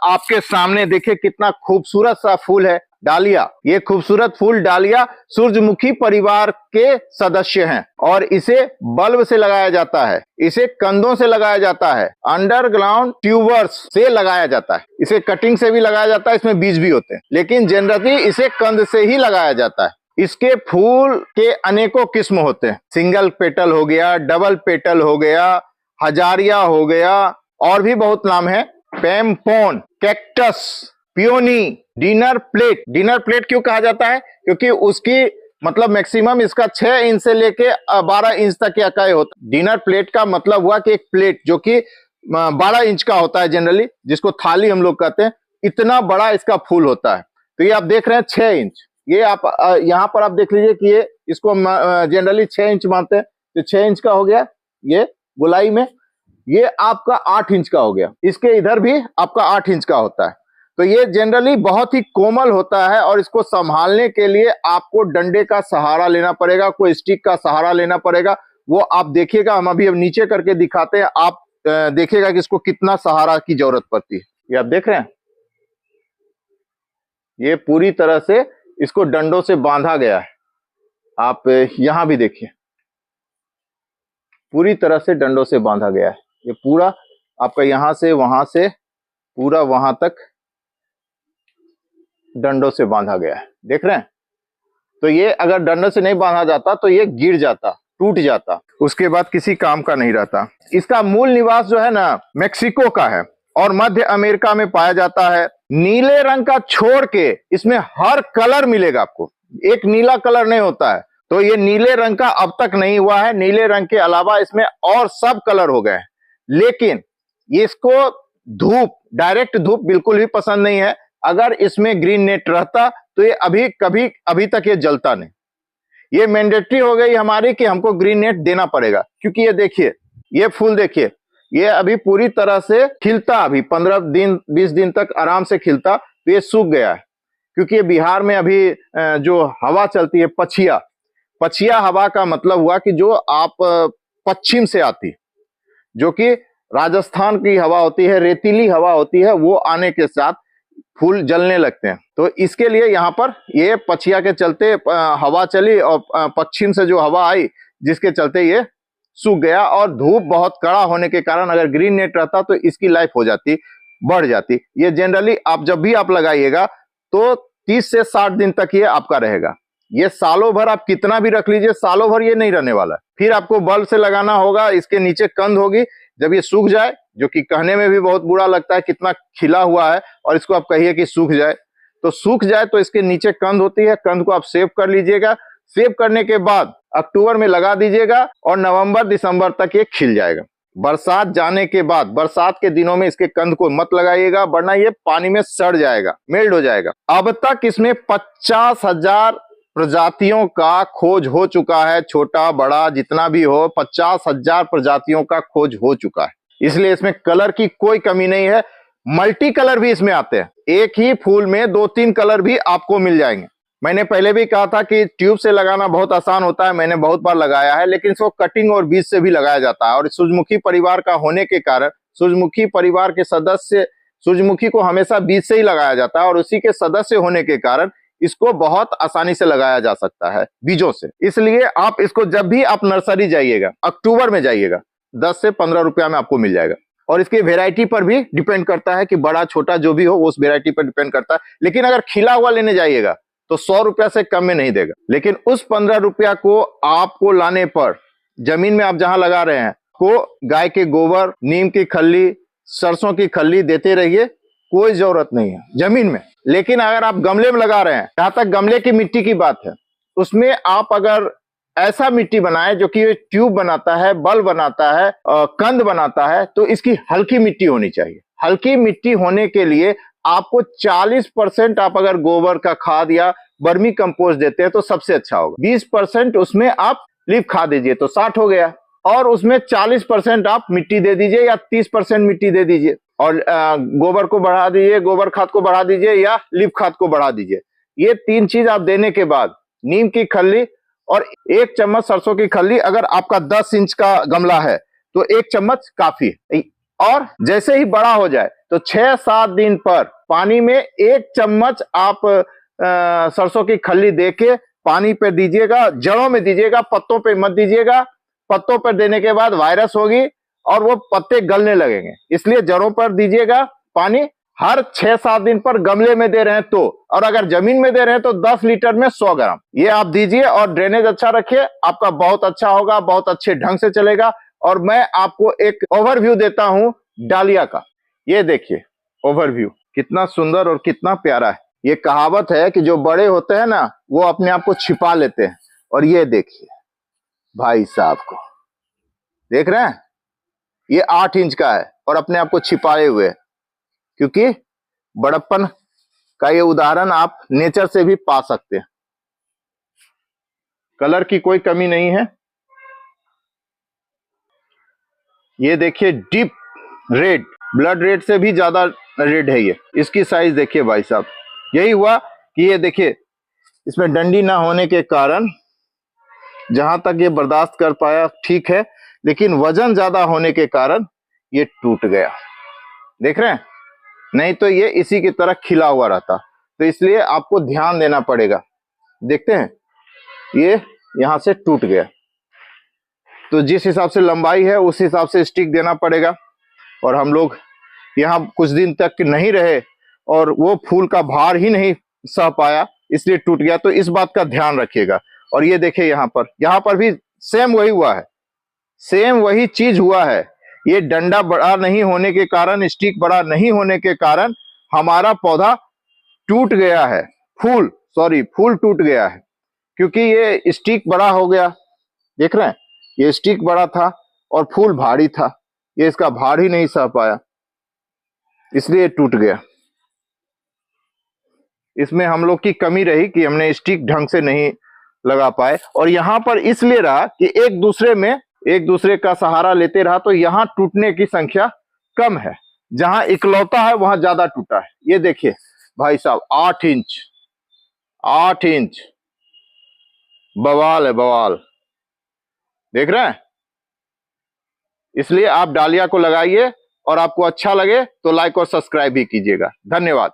आपके सामने देखिए कितना खूबसूरत सा फूल है, डालिया। ये खूबसूरत फूल डालिया सूरजमुखी परिवार के सदस्य हैं और इसे बल्ब से लगाया जाता है, इसे कंदों से लगाया जाता है, अंडरग्राउंड ट्यूबर्स से लगाया जाता है, इसे कटिंग से भी लगाया जाता है, इसमें बीज भी होते हैं, लेकिन जनरली इसे कंद से ही लगाया जाता है। इसके फूल के अनेकों किस्म होते हैं, सिंगल पेटल हो गया, डबल पेटल हो गया, हजारिया हो गया, और भी बहुत नाम है, pompon, cactus, peony, dinner plate. Dinner plate क्यों कहा जाता है? क्योंकि उसकी मतलब मैक्सिमम इसका 6 इंच से लेके 12 इंच तक का इकाई होता है। डिनर प्लेट का मतलब हुआ कि एक प्लेट जो कि 12 इंच का होता है जनरली, जिसको थाली हम लोग कहते हैं, इतना बड़ा इसका फूल होता है। तो ये आप देख रहे हैं 6 इंच, ये आप यहाँ पर आप देख लीजिए कि ये इसको जनरली 6 इंच मानते हैं, तो 6 इंच का हो गया ये गोलाई में। ये आपका 8 इंच का हो गया, इसके इधर भी आपका 8 इंच का होता है। तो ये जनरली बहुत ही कोमल होता है और इसको संभालने के लिए आपको डंडे का सहारा लेना पड़ेगा, कोई स्टिक का सहारा लेना पड़ेगा। वो आप देखिएगा, हम अभी अब नीचे करके दिखाते हैं, आप देखिएगा कि इसको कितना सहारा की जरूरत पड़ती है। ये आप देख रहे हैं, ये पूरी तरह से इसको डंडों से बांधा गया है। आप यहां भी देखिए, पूरी तरह से डंडों से बांधा गया है। ये पूरा आपका यहां से पूरा वहां तक डंडों से बांधा गया है, देख रहे हैं। तो ये अगर डंडों से नहीं बांधा जाता तो ये गिर जाता, टूट जाता, उसके बाद किसी काम का नहीं रहता। इसका मूल निवास जो है ना मेक्सिको का है और मध्य अमेरिका में पाया जाता है। नीले रंग का छोड़ के इसमें हर कलर मिलेगा आपको, एक नीला कलर नहीं होता है। तो ये नीले रंग का अब तक नहीं हुआ है, नीले रंग के अलावा इसमें और सब कलर हो गए हैं। लेकिन इसको धूप, डायरेक्ट धूप बिल्कुल भी पसंद नहीं है। अगर इसमें ग्रीन नेट रहता तो ये अभी तक ये जलता नहीं। ये मैंडेटरी हो गई हमारी कि हमको ग्रीन नेट देना पड़ेगा, क्योंकि ये देखिए, ये फूल देखिए, ये अभी पूरी तरह से खिलता, अभी 15 दिन 20 दिन तक आराम से खिलता, तो ये सूख गया है। क्योंकि ये बिहार में अभी जो हवा चलती है पछिया हवा का मतलब हुआ कि जो आप पश्चिम से आती, जो कि राजस्थान की हवा होती है, रेतीली हवा होती है, वो आने के साथ फूल जलने लगते हैं। तो इसके लिए यहाँ पर ये पछिया के चलते हवा चली और पश्चिम से जो हवा आई, जिसके चलते ये सूख गया। और धूप बहुत कड़ा होने के कारण अगर ग्रीन नेट रहता तो इसकी लाइफ हो जाती, बढ़ जाती। ये जनरली आप जब भी आप लगाइएगा तो 30 से 60 दिन तक ये आपका रहेगा। ये सालों भर आप कितना भी रख लीजिए, सालों भर ये नहीं रहने वाला। फिर आपको बल्ब से लगाना होगा, इसके नीचे कंद होगी। जब ये सूख जाए, जो कि कहने में भी बहुत बुरा लगता है, कितना खिला हुआ है और इसको आप कहिए कि सूख जाए, तो सूख जाए तो इसके नीचे कंद होती है, कंद को आप सेव कर लीजिएगा। सेव करने के बाद अक्टूबर में लगा दीजिएगा और नवंबर दिसंबर तक ये खिल जाएगा। बरसात जाने के बाद, बरसात के दिनों में इसके कंद को मत लगाइएगा, वरना ये पानी में सड़ जाएगा, मेल्ट हो जाएगा। अब तक इसमें 50,000 प्रजातियों का खोज हो चुका है, छोटा बड़ा जितना भी हो, 50,000 प्रजातियों का खोज हो चुका है। इसलिए इसमें कलर की कोई कमी नहीं है। मल्टी कलर भी इसमें आते हैं, एक ही फूल में 2-3 कलर भी आपको मिल जाएंगे। मैंने पहले भी कहा था कि ट्यूब से लगाना बहुत आसान होता है, मैंने बहुत बार लगाया है, लेकिन इसको कटिंग और बीज से भी लगाया जाता है। और सूरजमुखी परिवार का होने के कारण, सूरजमुखी परिवार के सदस्य, सूरजमुखी को हमेशा बीज से ही लगाया जाता है और उसी के सदस्य होने के कारण इसको बहुत आसानी से लगाया जा सकता है बीजों से। इसलिए आप इसको जब भी आप नर्सरी जाइएगा, अक्टूबर में जाइएगा, 10 से 15 रुपया में आपको मिल जाएगा। और इसकी वेराइटी पर भी डिपेंड करता है कि बड़ा छोटा जो भी हो, उस वेराइटी पर डिपेंड करता है। लेकिन अगर खिला हुआ लेने जाइएगा तो 100 रुपया से कम में नहीं देगा। लेकिन उस 15 रुपया को आपको लाने पर, जमीन में आप जहां लगा रहे हैं, को गाय के गोबर, नीम की खल्ली, सरसों की खल्ली देते रहिए, कोई जरूरत नहीं है जमीन में। लेकिन अगर आप गमले में लगा रहे हैं, जहां तक गमले की मिट्टी की बात है, उसमें आप अगर ऐसा मिट्टी बनाए जो कि ट्यूब बनाता है, बल बनाता है, कंद बनाता है, तो इसकी हल्की मिट्टी होनी चाहिए। हल्की मिट्टी होने के लिए आपको 40% आप अगर गोबर का खाद या वर्मी कंपोस्ट देते हैं तो सबसे अच्छा होगा। 20% उसमें आप लीफ खाद दीजिए तो 60 हो गया, और उसमें 40% आप मिट्टी दे दीजिए या 30% मिट्टी दे दीजिए, और गोबर को बढ़ा दीजिए, गोबर खाद को बढ़ा दीजिए या लीफ खाद को बढ़ा दीजिए। ये 3 चीज आप देने के बाद नीम की खल्ली और 1 चम्मच सरसों की खल्ली, अगर आपका 10 इंच का गमला है तो 1 चम्मच काफी है। और जैसे ही बड़ा हो जाए तो 6-7 दिन पर पानी में 1 चम्मच आप सरसों की खल्ली देके पानी पे दीजिएगा, जड़ों में दीजिएगा, पत्तों पे मत दीजिएगा। पत्तों पर देने के बाद वायरस होगी और वो पत्ते गलने लगेंगे, इसलिए जड़ों पर दीजिएगा पानी। हर 6-7 दिन पर गमले में दे रहे हैं तो, और अगर जमीन में दे रहे हैं तो 10 लीटर में 100 ग्राम ये आप दीजिए और ड्रेनेज अच्छा रखिए, आपका बहुत अच्छा होगा, बहुत अच्छे ढंग से चलेगा। और मैं आपको एक ओवरव्यू देता हूं डालिया का। ये देखिए ओवरव्यू कितना सुंदर और कितना प्यारा है। ये कहावत है कि जो बड़े होते हैं ना वो अपने आप को छिपा लेते हैं, और ये देखिए भाई साहब को, देख रहे हैं, ये 8 इंच का है और अपने आप को छिपाए हुए है, क्योंकि बड़प्पन का ये उदाहरण आप नेचर से भी पा सकते हैं। कलर की कोई कमी नहीं है। ये देखिए डीप रेड, ब्लड रेड से भी ज्यादा रेड है ये। इसकी साइज देखिए भाई साहब। यही हुआ कि ये देखिए इसमें डंडी ना होने के कारण जहां तक ये बर्दाश्त कर पाया ठीक है, लेकिन वजन ज्यादा होने के कारण ये टूट गया। देख रहे हैं, नहीं तो ये इसी की तरह खिला हुआ रहता। तो इसलिए आपको ध्यान देना पड़ेगा। देखते हैं ये यहां से टूट गया, तो जिस हिसाब से लंबाई है उस हिसाब से स्टिक देना पड़ेगा। और हम लोग यहाँ कुछ दिन तक नहीं रहे और वो फूल का भार ही नहीं सह पाया, इसलिए टूट गया। तो इस बात का ध्यान रखिएगा। और ये देखिए यहाँ पर भी सेम वही हुआ है, सेम वही चीज हुआ है। ये डंडा बड़ा नहीं होने के कारण, स्टिक बड़ा नहीं होने के कारण हमारा पौधा टूट गया है। फूल टूट गया है, क्योंकि ये स्टिक बड़ा हो गया। देख रहे हैं, ये स्टिक बड़ा था और फूल भारी था, ये इसका भार ही नहीं सह पाया, इसलिए टूट गया। इसमें हम लोग की कमी रही कि हमने स्टिक ढंग से नहीं लगा पाए। और यहाँ पर इसलिए रहा कि एक दूसरे का सहारा लेते रहा, तो यहाँ टूटने की संख्या कम है। जहां इकलौता है वहां ज्यादा टूटा है। ये देखिए भाई साहब 8 इंच बवाल है, बवाल। देख रहे हैं, इसलिए आप डालिया को लगाइए और आपको अच्छा लगे तो लाइक और सब्सक्राइब भी कीजिएगा। धन्यवाद।